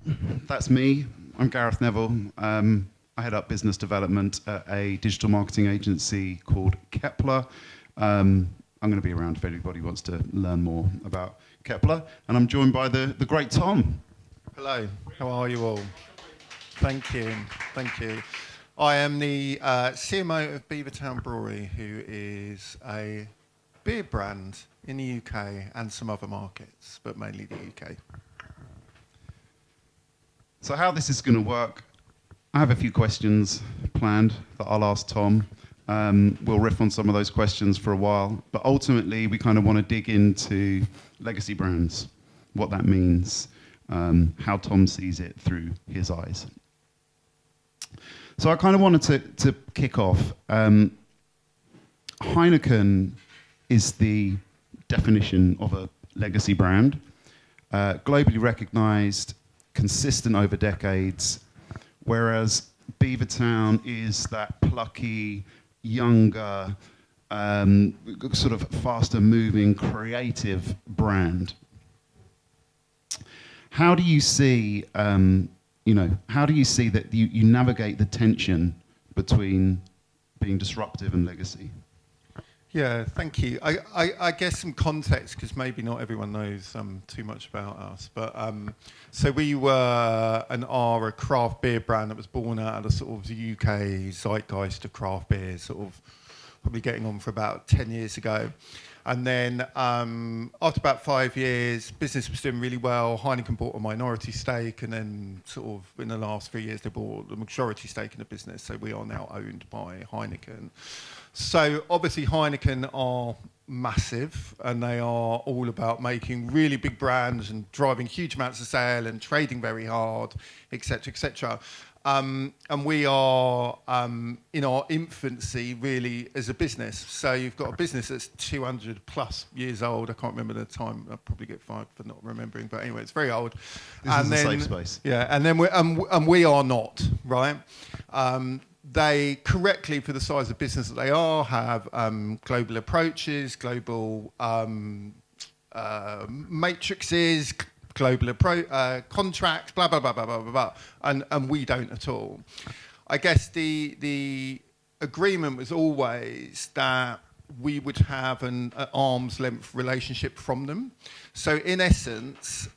that's me. I'm Gareth Neville. I head up business development at a digital marketing agency called Kepler. I'm going to be around if anybody wants to learn more about Kepler. And I'm joined by the great Tom. Hello, how are you all? Thank you, thank you. I am the CMO of Beavertown Brewery, who is a beer brand in the UK and some other markets, but mainly the UK. So how this is going to work, I have a few questions planned that I'll ask Tom. We'll riff on some of those questions for a while, but ultimately we kind of want to dig into legacy brands, what that means, how Tom sees it through his eyes. So I kind of wanted to kick off. Heineken is the definition of a legacy brand, globally recognized, consistent over decades, whereas Beavertown is that plucky, younger, sort of faster moving, creative brand. How do you see, how do you see that you navigate the tension between being disruptive and legacy? Yeah, thank you. I guess some context, because maybe not everyone knows too much about us. But so we were and are a craft beer brand that was born out of the sort of UK zeitgeist of craft beer, sort of probably getting on for about 10 years ago. And then after about 5 years, business was doing really well. Heineken bought a minority stake, and then sort of in the last 3 years, they bought the majority stake in the business. So we are now owned by Heineken. So obviously Heineken are massive, and they are all about making really big brands and driving huge amounts of sale and trading very hard, etc., etc. And we are in our infancy, really, as a business. So you've got a business that's 200 plus years old. I can't remember the time. I'll probably get fired for not remembering. But anyway, it's very old. This is a safe space. Yeah, and then we are not, right? They correctly, for the size of business that they are, have global approaches, global matrices, global contracts, blah, blah, blah, blah, blah, blah, blah. And we don't at all. I guess the agreement was always that we would have an arm's length relationship from them. So in essence,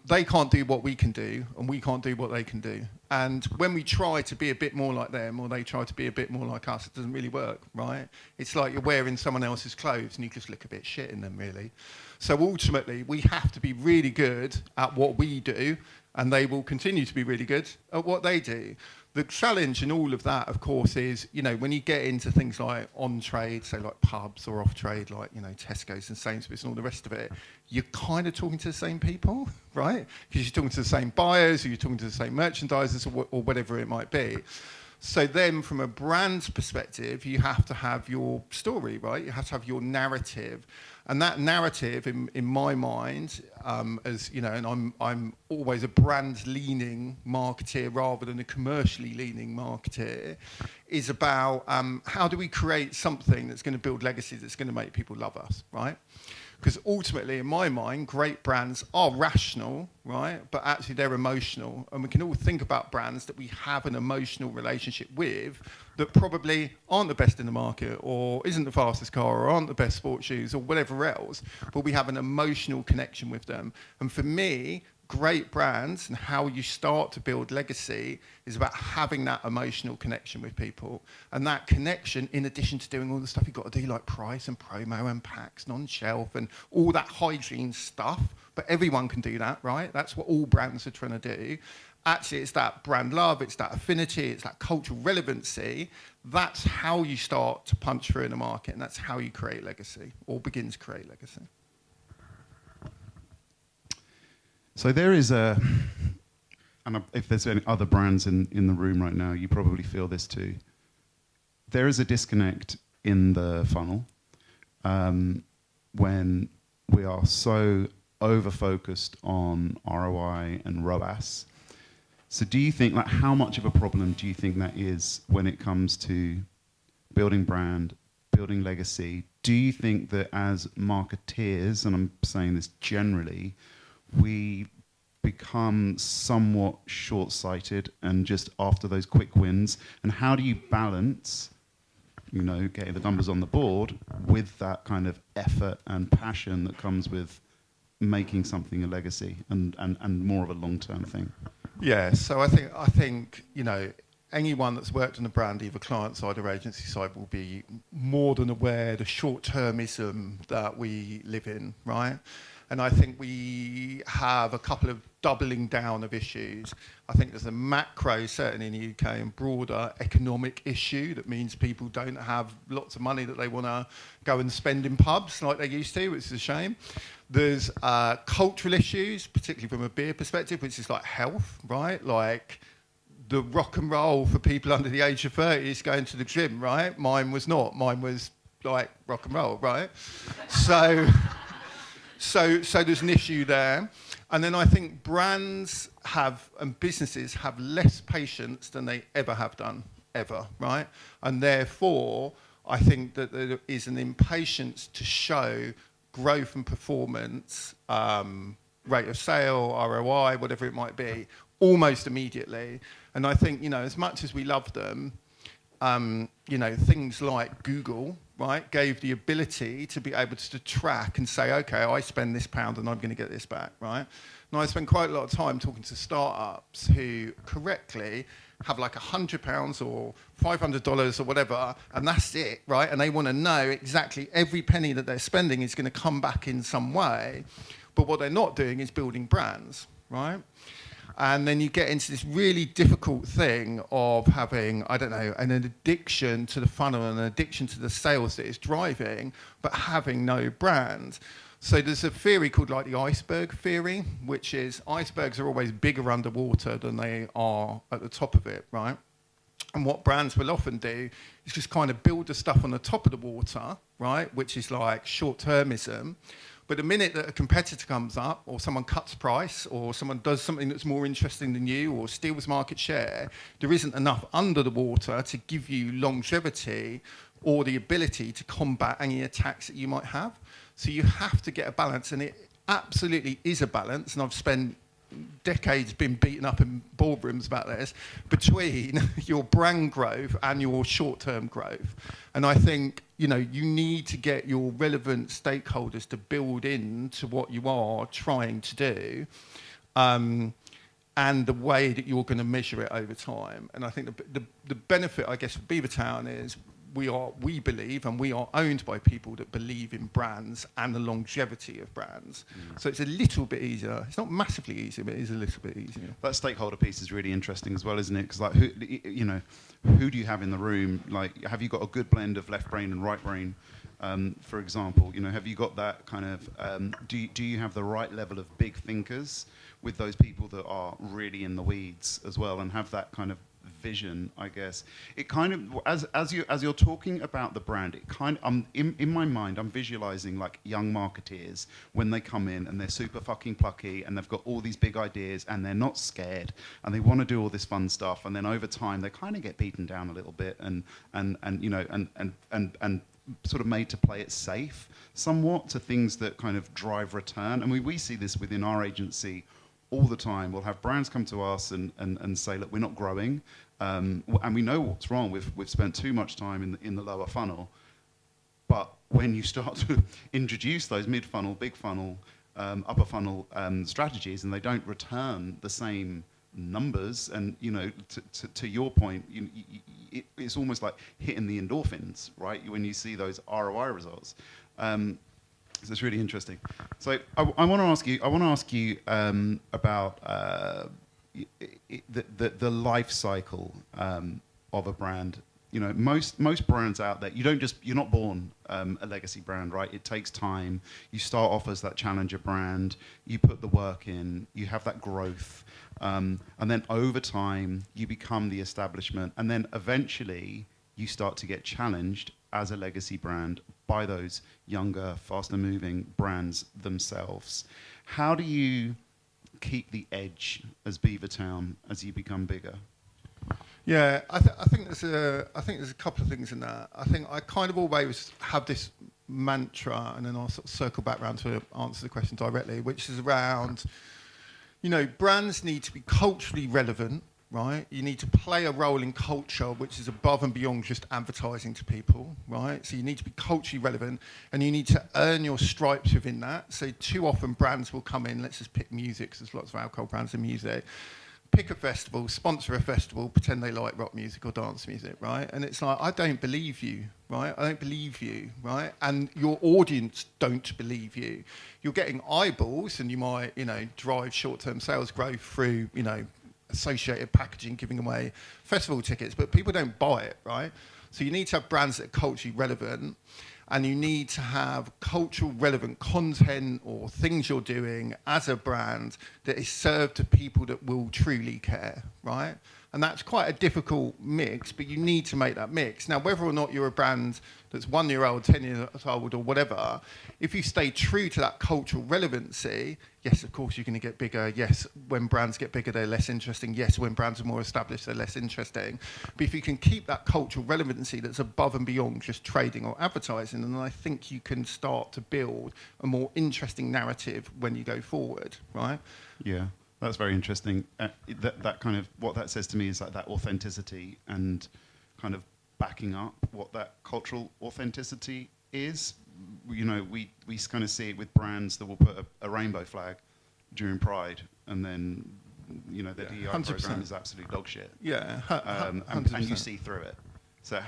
they can't do what we can do, and we can't do what they can do. And when we try to be a bit more like them, or they try to be a bit more like us, it doesn't really work, right? It's like you're wearing someone else's clothes and you just look a bit shit in them, really. So ultimately, we have to be really good at what we do, and they will continue to be really good at what they do. The challenge in all of that, of course, is, when you get into things like on-trade, so like pubs, or off-trade, like, Tesco's and Sainsbury's and all the rest of it, you're kind of talking to the same people, right? Because you're talking to the same buyers, or you're talking to the same merchandisers, or whatever it might be. So then, from a brand's perspective, you have to have your story, right? You have to have your narrative. And that narrative, in my mind, and I'm always a brand-leaning marketeer rather than a commercially leaning marketeer, is about how do we create something that's going to build legacy, that's going to make people love us, right? Because ultimately, in my mind, great brands are rational, right? But actually, they're emotional. And we can all think about brands that we have an emotional relationship with that probably aren't the best in the market, or isn't the fastest car, or aren't the best sports shoes, or whatever else. But we have an emotional connection with them. And for me, great brands and how you start to build legacy is about having that emotional connection with people. And that connection, in addition to doing all the stuff you've got to do, like price and promo and packs and on-shelf and all that hygiene stuff, but everyone can do that, right? That's what all brands are trying to do. Actually, it's that brand love, it's that affinity, it's that cultural relevancy. That's how you start to punch through in the market, and that's how you create legacy, or begin to create legacy. So there is and if there's any other brands in the room right now, you probably feel this too. There is a disconnect in the funnel when we are so over-focused on ROI and ROAS. So do you think, how much of a problem do you think that is when it comes to building brand, building legacy? Do you think that as marketeers, and I'm saying this generally, we become somewhat short-sighted and just after those quick wins? And how do you balance, getting the numbers on the board with that kind of effort and passion that comes with making something a legacy and more of a long-term thing? Yeah, so I think anyone that's worked on a brand, either client side or agency side, will be more than aware the short-termism that we live in, right? And I think we have a couple of doubling down of issues. I think there's a macro, certainly in the UK, and broader economic issue that means people don't have lots of money that they want to go and spend in pubs like they used to, which is a shame. There's cultural issues, particularly from a beer perspective, which is like health, right? Like the rock and roll for people under the age of 30 is going to the gym, right? Mine was not. Mine was like rock and roll, right? So there's an issue there. And then I think brands and businesses have less patience than they ever have done, ever, right? And therefore, I think that there is an impatience to show growth and performance, rate of sale, ROI, whatever it might be, almost immediately. And I think, as much as we love them, things like Google, right, gave the ability to be able to track and say, okay, I spend this pound and I'm going to get this back, right? And I spend quite a lot of time talking to startups who correctly have like £100 or $500 or whatever, and that's it, right? And they want to know exactly every penny that they're spending is going to come back in some way. But what they're not doing is building brands, right? And then you get into this really difficult thing of having, an addiction to the funnel and an addiction to the sales that it's driving, but having no brand. So there's a theory called like the iceberg theory, which is icebergs are always bigger underwater than they are at the top of it, right? And what brands will often do is just kind of build the stuff on the top of the water, right? Which is like short-termism. But the minute that a competitor comes up, or someone cuts price, or someone does something that's more interesting than you, or steals market share, there isn't enough under the water to give you longevity or the ability to combat any attacks that you might have. So you have to get a balance, and it absolutely is a balance. And I've spent decades been beaten up in boardrooms about this, between your brand growth and your short-term growth. And I think, you need to get your relevant stakeholders to build into what you are trying to do, and the way that you're going to measure it over time. And I think the benefit, I guess, of Beavertown is we believe, and we are owned by people that believe in brands and the longevity of brands. So it's a little bit easier. It's not massively easier, but it is a little bit easier. That stakeholder piece is really interesting as well, isn't it? Because who do you have in the room? Like, have you got a good blend of left brain and right brain? For example, have you got that kind of? Do you have the right level of big thinkers with those people that are really in the weeds as well, and have that kind of vision? I guess it kind of, as you're talking about the brand, it kind of, in my mind, I'm visualizing like young marketeers when they come in and they're super fucking plucky and they've got all these big ideas and they're not scared and they want to do all this fun stuff, and then over time they kind of get beaten down a little bit and sort of made to play it safe somewhat to things that kind of drive return. And we see this within our agency all the time. We'll have brands come to us and say, look, we're not growing, and we know what's wrong. We've spent too much time in the lower funnel. But when you start to introduce those mid-funnel, big funnel, upper funnel strategies, and they don't return the same numbers, and to your point, it's almost like hitting the endorphins, right? When you see those ROI results. So it's really interesting. So I want to ask you about the life cycle of a brand. Most brands out there, you're not born a legacy brand, right? It takes time. You start off as that challenger brand. You put the work in. You have that growth, and then over time you become the establishment, and then eventually you start to get challenged as a legacy brand by those younger, faster-moving brands themselves. How do you keep the edge as Beavertown as you become bigger? Yeah, I think there's a couple of things in that. I think I kind of always have this mantra, and then I'll sort of circle back around to answer the question directly, which is around Brands need to be culturally relevant, right? You need to play a role in culture, which is above and beyond just advertising to people, right? So you need to be culturally relevant, and you need to earn your stripes within that. So too often brands will come in, let's just pick music, because there's lots of alcohol brands in music. Pick a festival, sponsor a festival, pretend they like rock music or dance music, right? And it's like, I don't believe you, right? I don't believe you, right? And your audience don't believe you. You're getting eyeballs, and you might, drive short-term sales growth through, associated packaging, giving away festival tickets, but people don't buy it, right? So you need to have brands that are culturally relevant, and you need to have cultural relevant content or things you're doing as a brand that is served to people that will truly care, right? And that's quite a difficult mix, but you need to make that mix. Now, whether or not you're a brand that's 1 year old, 10 years old, or whatever, if you stay true to that cultural relevancy, yes, of course, you're going to get bigger. Yes, when brands get bigger, they're less interesting. Yes, when brands are more established, they're less interesting. But if you can keep that cultural relevancy that's above and beyond just trading or advertising, then I think you can start to build a more interesting narrative when you go forward, right? Yeah. That's very interesting. That kind of, what that says to me is like that authenticity and kind of backing up what that cultural authenticity is. We kind of see it with brands that will put a rainbow flag during Pride, and then their DEI 100%. program is absolute dog shit. Yeah, and you see through it. So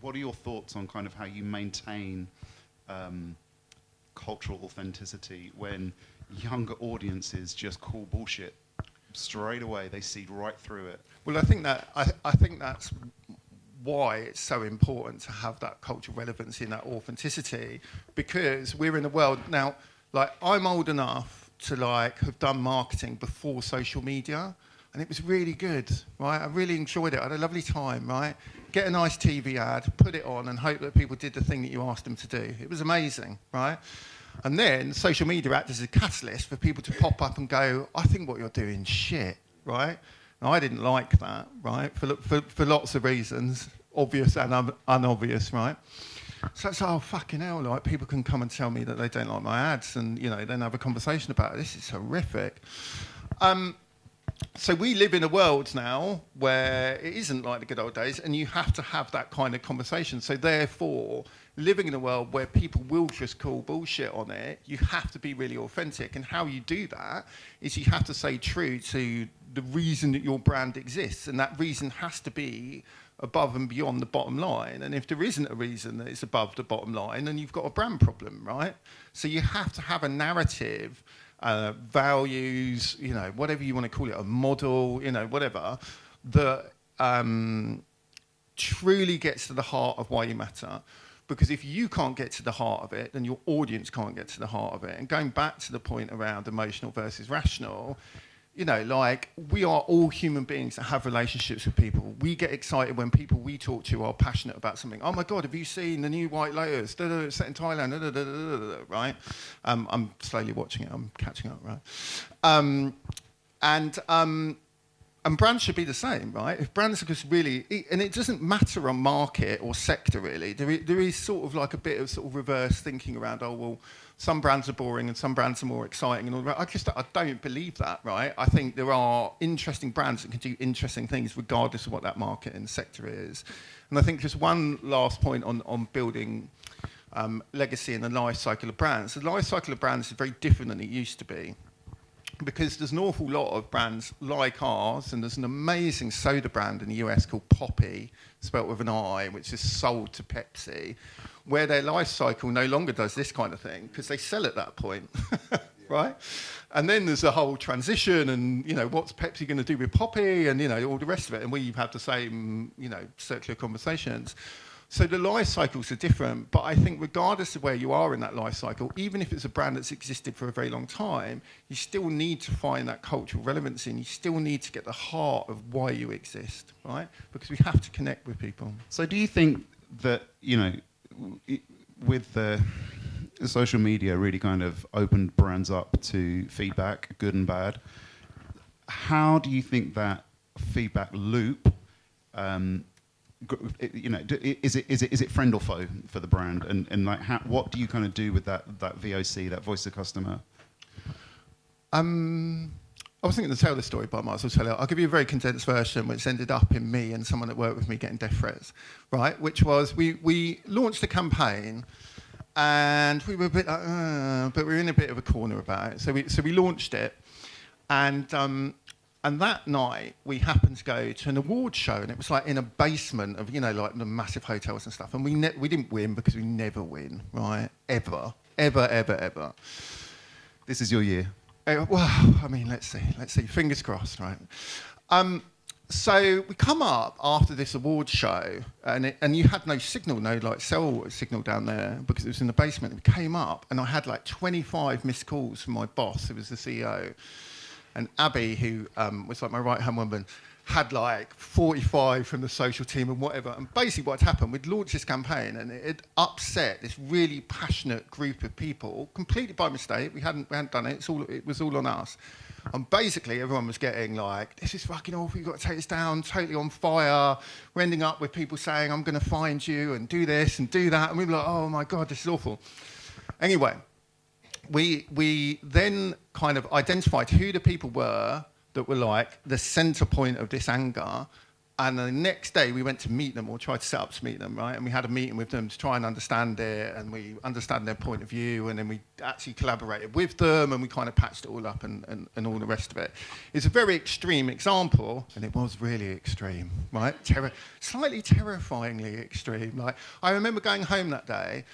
what are your thoughts on kind of how you maintain cultural authenticity when younger audiences just call bullshit straight away? They see right through it. Well, I think that's why it's so important to have that cultural relevancy and that authenticity, because we're in a world now, like, I'm old enough to have done marketing before social media, and it was really good, right? I really enjoyed it. I had a lovely time, right? Get a nice TV ad, put it on, and hope that people did the thing that you asked them to do. It was amazing, right? And then social media acted as a catalyst for people to pop up and go, I think what you're doing is shit, right? And I didn't like that, right? For lots of reasons, obvious and unobvious, right? So it's, oh, fucking hell, like, people can come and tell me that they don't like my ads, and, then have a conversation about it. This is horrific. So we live in a world now where it isn't like the good old days, and you have to have that kind of conversation. So therefore, living in a world where people will just call bullshit on it, you have to be really authentic. And how you do that is you have to stay true to the reason that your brand exists, and that reason has to be above and beyond the bottom line. And if there isn't a reason that it's above the bottom line, then you've got a brand problem, right? So you have to have a narrative, values, whatever you want to call it, a model, whatever, that truly gets to the heart of why you matter. Because if you can't get to the heart of it, then your audience can't get to the heart of it. And going back to the point around emotional versus rational, we are all human beings that have relationships with people. We get excited when people we talk to are passionate about something. Oh my God, have you seen the new White Lotus? Set in Thailand, right? I'm slowly watching it. I'm catching up, right? And brands should be the same, right? If brands are just really, and it doesn't matter on market or sector really. There is sort of like a bit of sort of reverse thinking around. Oh well, some brands are boring and some brands are more exciting and all that. I don't believe that, right? I think there are interesting brands that can do interesting things regardless of what that market and sector is. And I think just one last point on building legacy and the life cycle of brands. The life cycle of brands is very different than it used to be, because there's an awful lot of brands like ours, and there's an amazing soda brand in the US called Poppy, spelt with an I, which is sold to Pepsi, where their life cycle no longer does this kind of thing because they sell at that point, right? And then there's a whole transition, and what's Pepsi going to do with Poppy, and all the rest of it, and we've had the same circular conversations. So the life cycles are different, but I think regardless of where you are in that life cycle, even if it's a brand that's existed for a very long time, you still need to find that cultural relevancy, and you still need to get the heart of why you exist, right? Because we have to connect with people. So do you think that, with the social media really kind of opened brands up to feedback, good and bad, how do you think that feedback loop, is it friend or foe for the brand, and like what do you kind of do with that VOC, that voice of customer? I was thinking to tell the story, but I might as well tell it. I'll give you a very condensed version, which ended up in me and someone that worked with me getting death threats, right? Which was we launched a campaign, and we were a bit like, but we were in a bit of a corner about it. So we launched it, and that night we happened to go to an award show, and it was like in a basement of like the massive hotels and stuff. And we didn't win because we never win, right? Ever. This is your year. Well, I mean, let's see. Fingers crossed, right? So we come up after this award show, and you had no signal, no like cell signal down there because it was in the basement. We came up, and I had like 25 missed calls from my boss, who was the CEO, and Abby, who was like my right-hand woman, had like 45 from the social team and whatever. And basically what had happened, we'd launched this campaign, and it had upset this really passionate group of people completely by mistake. We hadn't done it. It was all on us. And basically everyone was getting like, this is fucking awful, you've got to take this down, totally on fire. We're ending up with people saying, I'm going to find you and do this and do that. And we were like, oh my God, this is awful. Anyway, we then kind of identified who the people were that were like the centre point of this anger. And the next day we went to meet them, or tried to set up to meet them, right? And we had a meeting with them to try and understand it, and we understand their point of view, and then we actually collaborated with them, and we kind of patched it all up and all the rest of it. It's a very extreme example, and it was really extreme, right? Slightly terrifyingly extreme. Like, I remember going home that day,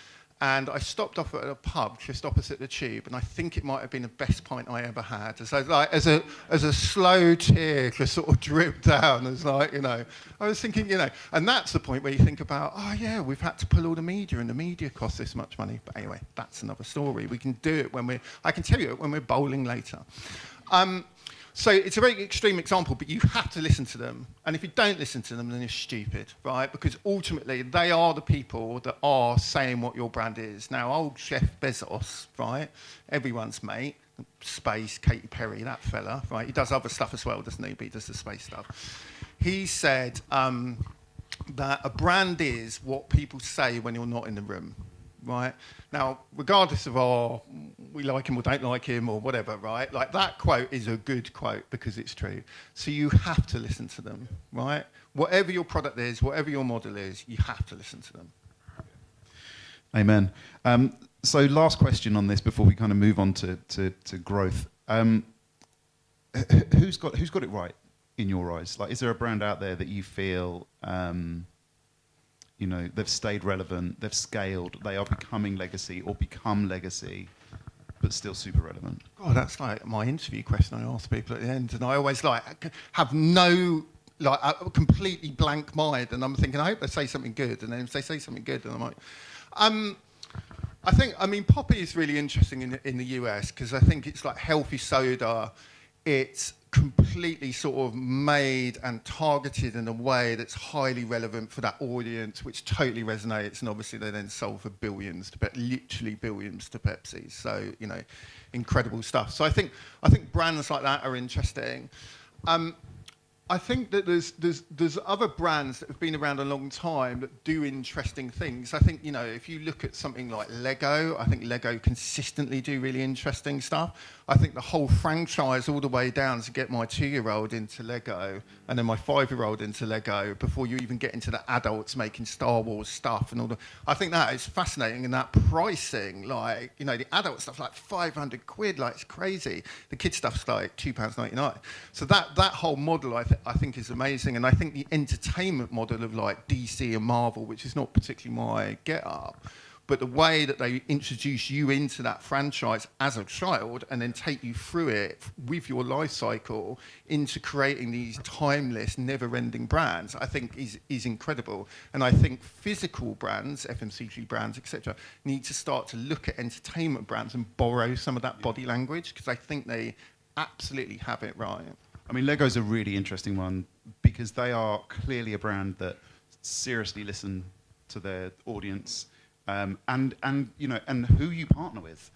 and I stopped off at a pub just opposite the tube, and I think it might have been the best pint I ever had. So like, as a slow tear just sort of dripped down, as like, I was thinking, and that's the point where you think about, oh yeah, we've had to pull all the media, and the media costs this much money. But anyway, that's another story. We can do it I can tell you it when we're bowling later. So it's a very extreme example, but you have to listen to them. And if you don't listen to them, then you're stupid, right? Because ultimately, they are the people that are saying what your brand is. Now, old Jeff Bezos, right? Everyone's mate, space, Katy Perry, that fella, right? He does other stuff as well, doesn't he? But he does the space stuff. He said that a brand is what people say when you're not in the room. Right? Now, regardless of we like him or don't like him or whatever, right? Like, that quote is a good quote because it's true. So you have to listen to them, right? Whatever your product is, whatever your model is, you have to listen to them. Amen. So last question on this before we kind of move on to growth. Who's got it right in your eyes? Like, is there a brand out there that you feel they've stayed relevant, they've scaled, they are becoming legacy or become legacy, but still super relevant? Oh, that's like my interview question I ask people at the end, and I always have no a completely blank mind, and I'm thinking, I hope they say something good, and then if they say something good, then I'm like, I mean, Poppy is really interesting in the US because I think it's like healthy soda. It's completely sort of made and targeted in a way that's highly relevant for that audience, which totally resonates, and obviously they then sold for billions literally billions to Pepsi. So, incredible stuff. So I think brands like that are interesting. I think that there's other brands that have been around a long time that do interesting things. I think, if you look at something like Lego, I think Lego consistently do really interesting stuff. I think the whole franchise all the way down to get my 2-year-old into Lego and then my 5-year-old into Lego before you even get into the adults making Star Wars stuff and all I think that is fascinating, and that pricing, like, the adult stuff like 500 quid, like, it's crazy. The kid stuff's like £2.99. So that whole model I think is amazing, and I think the entertainment model of like DC and Marvel, which is not particularly my get-up, but the way that they introduce you into that franchise as a child and then take you through it with your life cycle into creating these timeless, never-ending brands, I think is incredible. And I think physical brands, FMCG brands, etc., need to start to look at entertainment brands and borrow some of that body language, because I think they absolutely have it right. I mean, Lego's a really interesting one because they are clearly a brand that seriously listen to their audience, and who you partner with,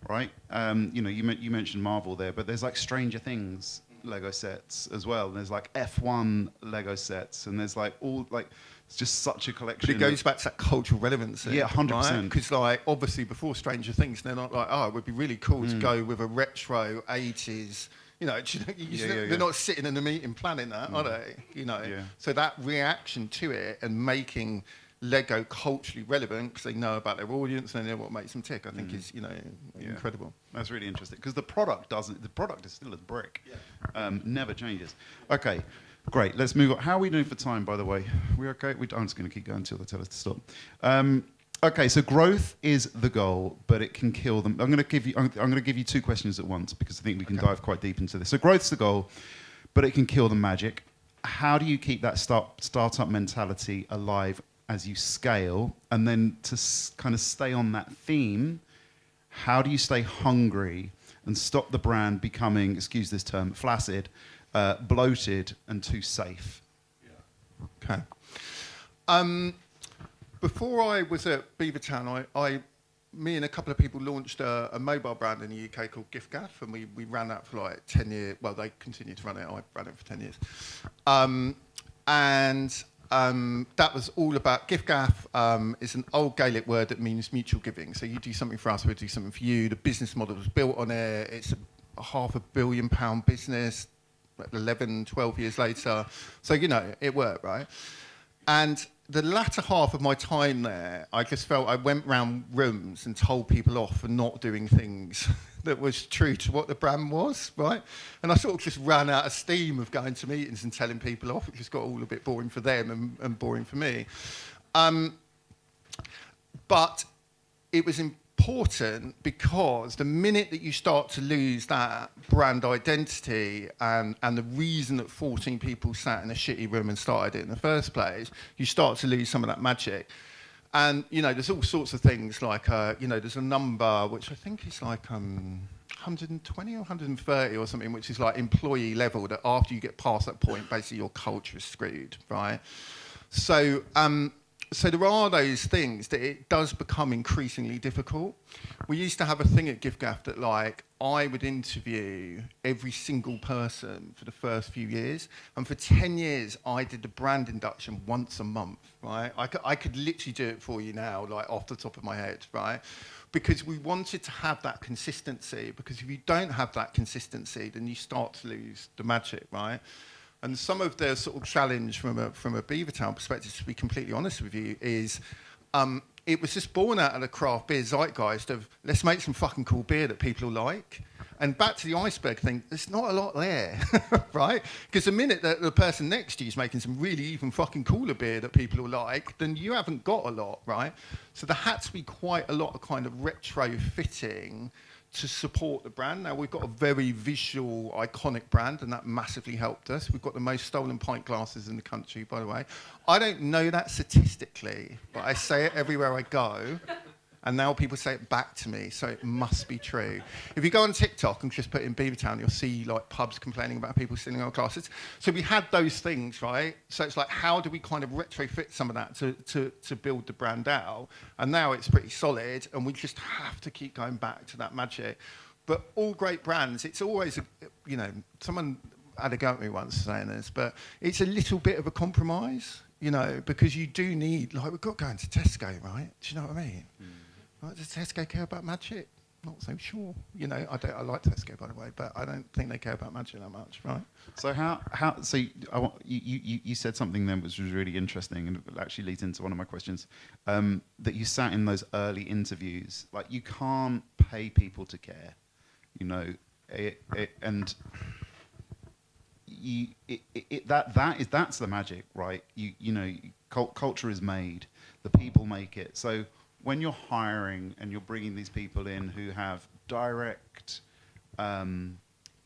right? You mentioned Marvel there, but there's like Stranger Things Lego sets as well. And there's like F1 Lego sets, and there's like all like It's just such a collection. But it goes back to that cultural relevance. Yeah, 100%. Because, like, obviously, before Stranger Things, they're not like, oh, it would be really cool to go with a retro 80s. You know, they're not sitting in a meeting planning that, are they? You know, so that reaction to it and making Lego culturally relevant because they know about their audience and they know what makes them tick, I think is, incredible. That's really interesting because the product is still a brick. Never changes. Okay, great. Let's move on. How are we doing for time, by the way? We okay? I'm just going to keep going until they tell us to stop. Okay, so growth is the goal, but it can kill them. I'm going to give you two questions at once because I think we can dive quite deep into this. So growth's the goal, but it can kill the magic. How do you keep that startup mentality alive as you scale? And then to kind of stay on that theme, how do you stay hungry and stop the brand becoming, excuse this term, flaccid, bloated, and too safe? Okay. Before I was at Beavertown, me and a couple of people launched a mobile brand in the UK called GiftGaff, and we ran that for like 10 years. Well, they continued to run it. I ran it for 10 years. That was all about GiftGaff. Is an old Gaelic word that means mutual giving. So you do something for us, we'll do something for you. The business model was built on it. It's a £500 million business, 11, 12 years later. So, it worked, right? And the latter half of my time there, I just felt I went round rooms and told people off for not doing things that was true to what the brand was, right? And I sort of just ran out of steam of going to meetings and telling people off. It just got all a bit boring for them and boring for me. But it was important because the minute that you start to lose that brand identity and the reason that 14 people sat in a shitty room and started it in the first place, you start to lose some of that magic. And, there's all sorts of things like, there's a number which I think is like 120 or 130 or something, which is like employee level, that after you get past that point, basically your culture is screwed, right? So there are those things that it does become increasingly difficult. We used to have a thing at GiftGaff that, like, I would interview every single person for the first few years, and for 10 years I did the brand induction once a month, right? I could literally do it for you now, like off the top of my head, right? Because we wanted to have that consistency, because if you don't have that consistency, then you start to lose the magic, right? And some of the sort of challenge from a Beavertown perspective, to be completely honest with you, is it was just born out of the craft beer zeitgeist of let's make some fucking cool beer that people will like. And back to the iceberg thing, there's not a lot there, right? Because the minute that the person next to you is making some really even fucking cooler beer that people will like, then you haven't got a lot, right? So there had to be quite a lot of kind of retrofitting to support the brand. Now, we've got a very visual, iconic brand, and that massively helped us. We've got the most stolen pint glasses in the country, by the way. I don't know that statistically, but I say it everywhere I go, and now people say it back to me, so it must be true. If you go on TikTok and just put in Beavertown, you'll see like pubs complaining about people stealing our glasses. So we had those things, right? So it's like, how do we kind of retrofit some of that to build the brand out? And now it's pretty solid, and we just have to keep going back to that magic. But all great brands, it's always, someone had a go at me once saying this, but it's a little bit of a compromise, because you do need, like, we've got going to Tesco, right? Do you know what I mean? Like, does Tesco care about magic? Not so sure. I like Tesco, by the way, but I don't think they care about magic that much, right? So you said something then which was really interesting, and it actually leads into one of my questions, that you sat in those early interviews. Like, you can't pay people to care, and that's the magic, right? Culture is made, the people make it. So when you're hiring and you're bringing these people in who have direct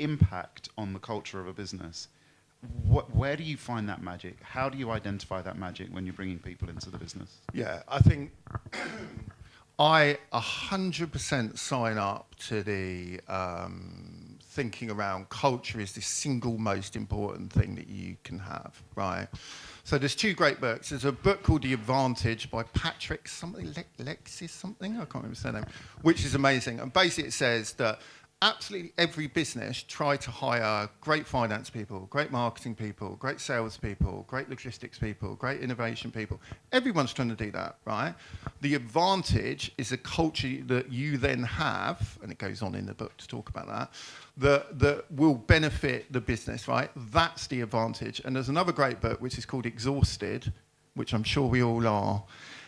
impact on the culture of a business, where do you find that magic? How do you identify that magic when you're bringing people into the business? Yeah, I think I 100% sign up to the thinking around culture is the single most important thing that you can have, right? So there's two great books. There's a book called The Advantage by Patrick something, Lexis something, I can't remember his name, which is amazing. And basically it says that absolutely every business try to hire great finance people, great marketing people, great sales people, great logistics people, great innovation people. Everyone's trying to do that, right? The advantage is a culture that you then have, and it goes on in the book to talk about that will benefit the business, right? That's the advantage. And there's another great book which is called Exhausted, which I'm sure we all are.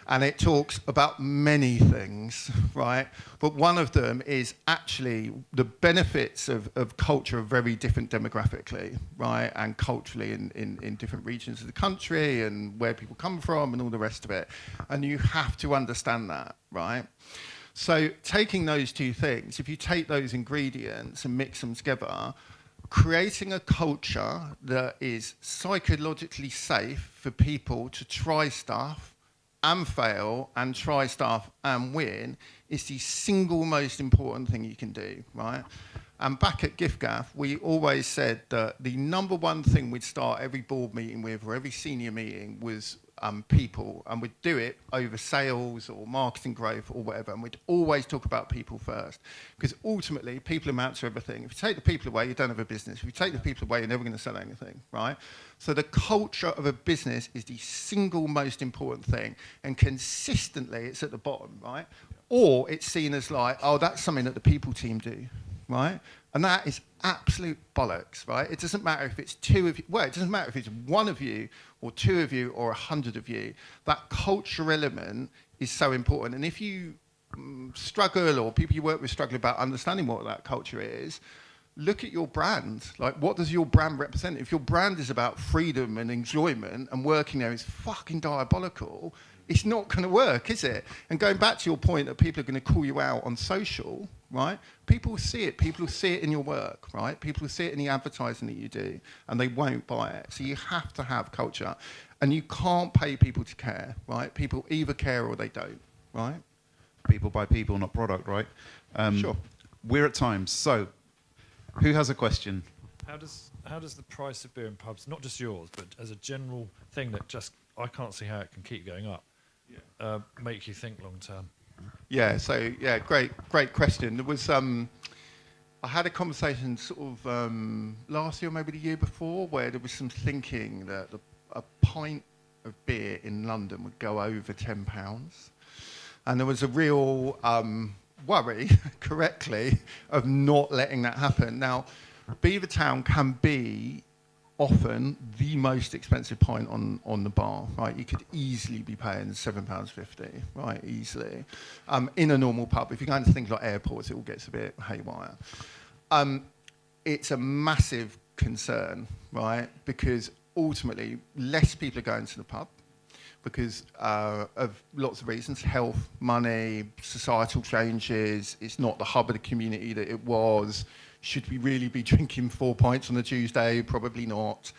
And it talks about many things, right? But one of them is actually the benefits of culture are very different demographically, right? And culturally in different regions of the country and where people come from and all the rest of it. And you have to understand that, right? So taking those two things, if you take those ingredients and mix them together, creating a culture that is psychologically safe for people to try stuff and fail and try stuff and win is the single most important thing you can do, right? And back at GiftGaff, we always said that the number one thing we'd start every board meeting with or every senior meeting was people, and we'd do it over sales or marketing growth or whatever, and we'd always talk about people first, because ultimately people amount to everything. If you take the people away, you don't have a business. If you take the people away, you're never going to sell anything, right? So the culture of a business is the single most important thing, and consistently it's at the bottom, right? Or it's seen as like, oh, that's something that the people team do, right? And that is absolute bollocks, right? It doesn't matter if it's two of you. Well, it doesn't matter if it's one of you or two of you or 100 of you. That culture element is so important. And if you struggle, or people you work with struggle about understanding what that culture is, look at your brand. Like, what does your brand represent? If your brand is about freedom and enjoyment and working there is fucking diabolical, it's not going to work, is it? And going back to your point that people are going to call you out on social, right? People see it. People see it in your work, right? People see it in the advertising that you do, and they won't buy it. So you have to have culture. And you can't pay people to care, right? People either care or they don't, right? People by people, not product, right? Sure. We're at time. So, who has a question? How does the price of beer in pubs, not just yours, but as a general thing that just I can't see how it can keep going up, make you think long term? Yeah, so yeah, great question. There was I had a conversation sort of last year, maybe the year before, where there was some thinking that a pint of beer in London would go over £10, and there was a real worry, correctly, of not letting that happen. Now, Beavertown can be often the most expensive pint on the bar, right? You could easily be paying £7.50, right? Easily. In a normal pub. If you're going to things like airports, it all gets a bit haywire. It's a massive concern, right? Because ultimately, less people are going to the pub because of lots of reasons: health, money, societal changes. It's not the hub of the community that it was. Should we really be drinking 4 pints on a Tuesday? Probably not.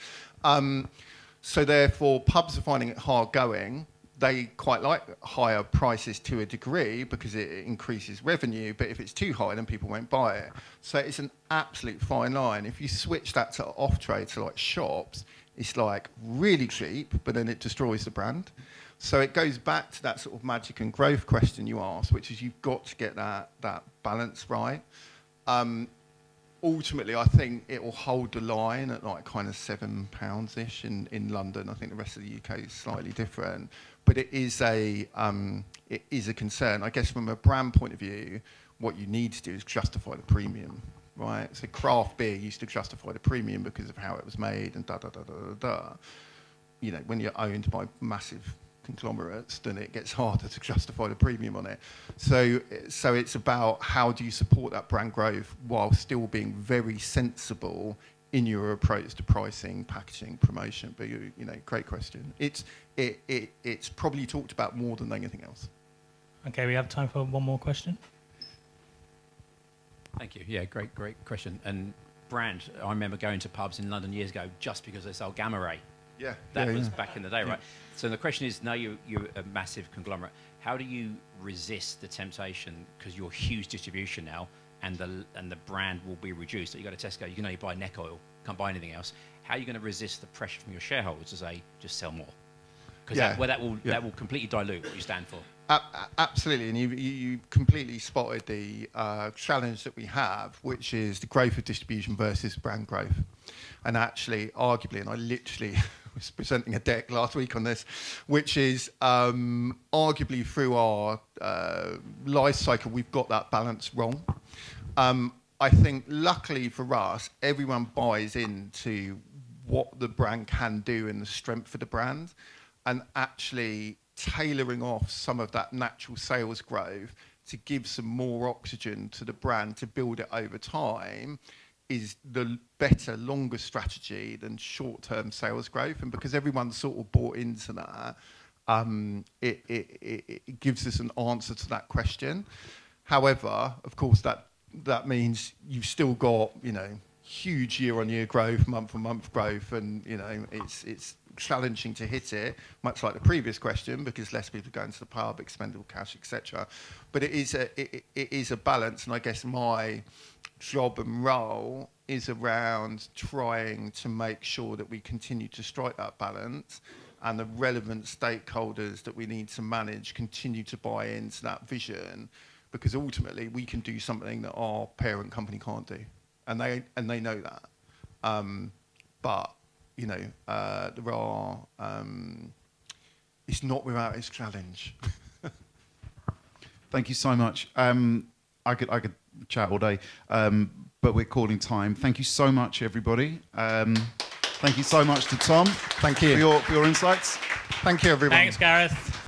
So therefore, pubs are finding it hard going. They quite like higher prices to a degree because it increases revenue, but if it's too high, then people won't buy it. So it's an absolute fine line. If you switch that to off-trade, to like shops, it's like really cheap, but then it destroys the brand. So it goes back to that sort of magic and growth question you asked, which is you've got to get that balance right. Ultimately, I think it will hold the line at like kind of £7-ish in London. I think the rest of the UK is slightly different, but it is a concern. I guess from a brand point of view, what you need to do is justify the premium, right? So craft beer used to justify the premium because of how it was made and You know, when you're owned by massive conglomerates, then it gets harder to justify the premium on it. So it's about how do you support that brand growth while still being very sensible in your approach to pricing, packaging, promotion. But you know, great question. It's probably talked about more than anything else. Okay, we have time for one more question. Thank you. Yeah, great question. And brand, I remember going to pubs in London years ago just because they sold Gamma Ray. Yeah, that was back in the day, right? So the question is, now you're a massive conglomerate. How do you resist the temptation, because you're huge distribution now, and the brand will be reduced? So you go to Tesco, you can only buy neck oil, can't buy anything else. How are you going to resist the pressure from your shareholders to say just sell more? Because that will completely dilute what you stand for. Absolutely, and you completely spotted the challenge that we have, which is the growth of distribution versus brand growth. And actually, arguably, and I literally was presenting a deck last week on this, which is arguably through our life cycle, we've got that balance wrong. I think, luckily for us, everyone buys into what the brand can do and the strength of the brand, and actually tailoring off some of that natural sales growth to give some more oxygen to the brand to build it over time is the better, longer strategy than short-term sales growth. And because everyone's sort of bought into that, it gives us an answer to that question. However, of course, that means you've still got, huge year-on-year growth, month-on-month growth, and it's challenging to hit it, much like the previous question, because less people go into the pub, expendable cash, etc. But it is a balance, and I guess my job and role is around trying to make sure that we continue to strike that balance, and the relevant stakeholders that we need to manage continue to buy into that vision, because ultimately we can do something that our parent company can't do, and they know that. But there are. It's not without its challenge. Thank you so much. I could chat all day, but we're calling time. Thank you so much, everybody. Thank you so much to Tom. Thank you for your insights. Thank you, everyone. Thanks, Gareth.